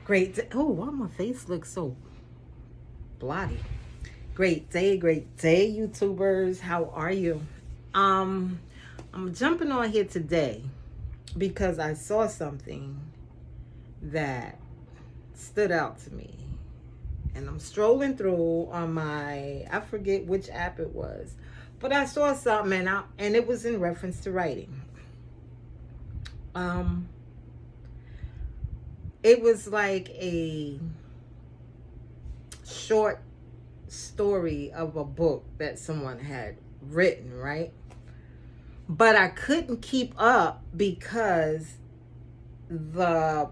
Great day. Oh, why my face looks so blotty? Great day, YouTubers. How are you? Um, I'm jumping on here today because I saw something that stood out to me. And I'm strolling through on I forget which app it was, but I saw something and it was in reference to writing. Um, it was like a short story of a book that someone had written, right? But I couldn't keep up because the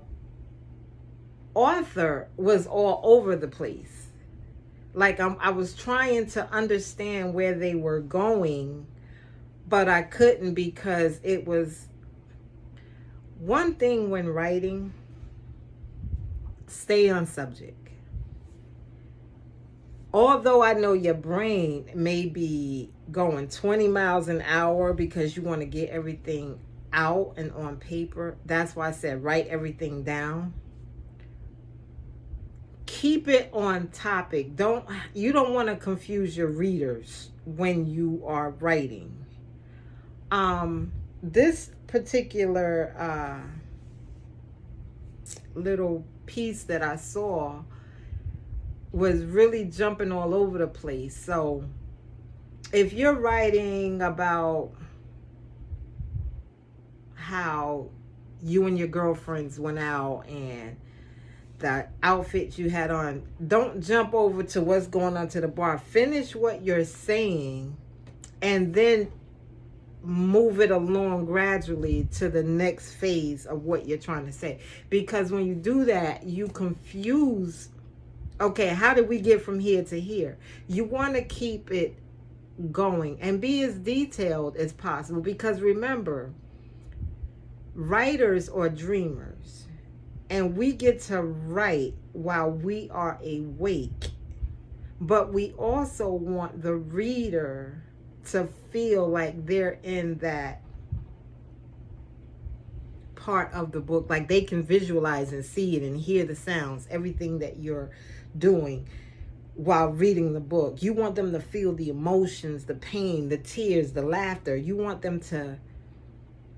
author was all over the place. Like I was trying to understand where they were going, but I couldn't because it was one thing when writing, stay on subject. Although I know your brain may be going 20 miles an hour because you want to get everything out and on paper, that's why I said write everything down. Keep it on topic. You don't want to confuse your readers when you are writing. This particular little piece that I saw was really jumping all over the place. So if you're writing about how you and your girlfriends went out and the outfit you had on, don't jump over to what's going on to the bar. Finish what you're saying and then move it along gradually to the next phase of what you're trying to say. Because when you do that, you confuse, okay, how did we get from here to here? You want to keep it going and be as detailed as possible, because remember, writers are dreamers, and we get to write while we are awake, but we also want the reader to feel like they're in that part of the book, like they can visualize and see it and hear the sounds, everything that you're doing while reading the book. You want them to feel the emotions, the pain, the tears, the laughter. You want them to,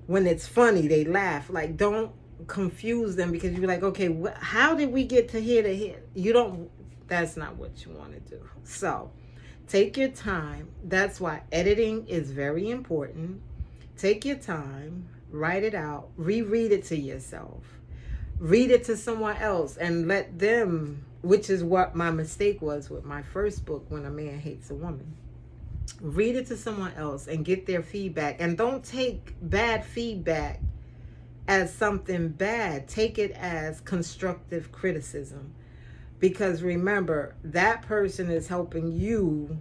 when it's funny, they laugh. Like, don't confuse them because you're like, okay, how did we get to here to here? You don't, that's not what you want to do. So take your time. That's why editing is very important. Take your time, write it out, reread it to yourself, read it to someone else, and let them, which is what my mistake was with my first book, When a Man Hates a Woman. Read it to someone else and get their feedback. And don't take bad feedback as something bad. Take it as constructive criticism. Because remember, that person is helping you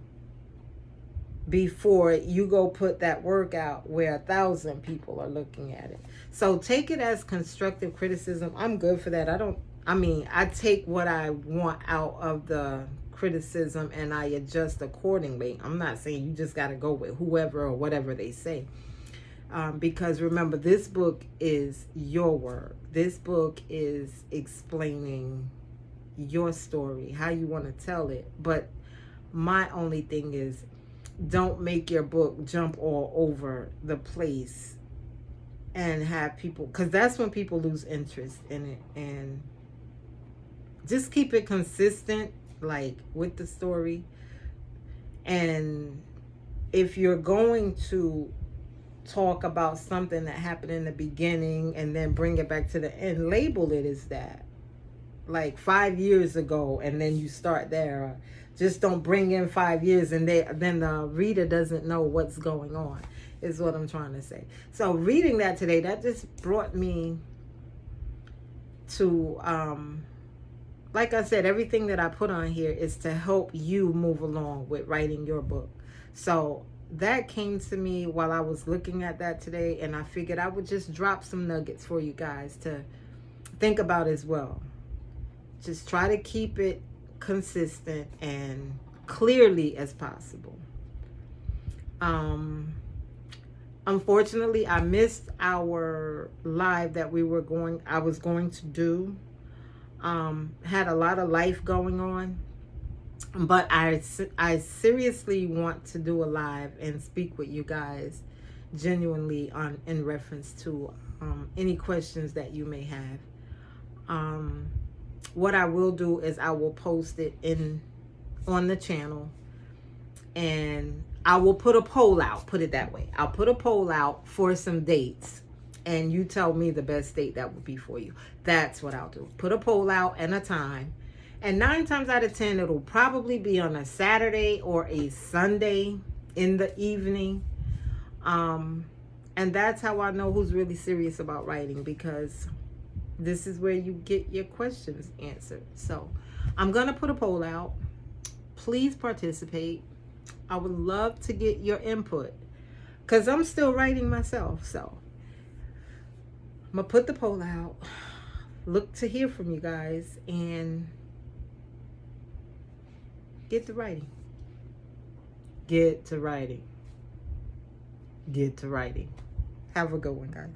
before you go put that work out where 1,000 people are looking at it. So take it as constructive criticism. I'm good for that. I take what I want out of the criticism and I adjust accordingly. I'm not saying you just got to go with whoever or whatever they say. Because remember, this book is your work. This book is explaining your story, how you want to tell it. But my only thing is, don't make your book jump all over the place and have people, because that's when people lose interest in it. And just keep it consistent, like with the story. And if you're going to talk about something that happened in the beginning and then bring it back to the end, label it as that, like 5 years ago, and then you start there. Just don't bring in 5 years and then the reader doesn't know what's going on, is what I'm trying to say. So reading that today, that just brought me to, like I said, everything that I put on here is to help you move along with writing your book. So that came to me while I was looking at that today, and I figured I would just drop some nuggets for you guys to think about as well. Just try to keep it consistent and clearly as possible. Unfortunately, I missed our live that I was going to do. Had a lot of life going on, but I seriously want to do a live and speak with you guys genuinely on in reference to any questions that you may have. What I will do is I will post it on the channel, and I will put a poll out. Put it that way. I'll put a poll out for some dates, and you tell me the best date that would be for you. That's what I'll do. Put a poll out and a time. And 9 times out of 10, it'll probably be on a Saturday or a Sunday in the evening. And that's how I know who's really serious about writing, because this is where you get your questions answered. So I'm going to put a poll out. Please participate. I would love to get your input, because I'm still writing myself. So I'm going to put the poll out. Look to hear from you guys and get to writing. Get to writing. Get to writing. Have a good one, guys.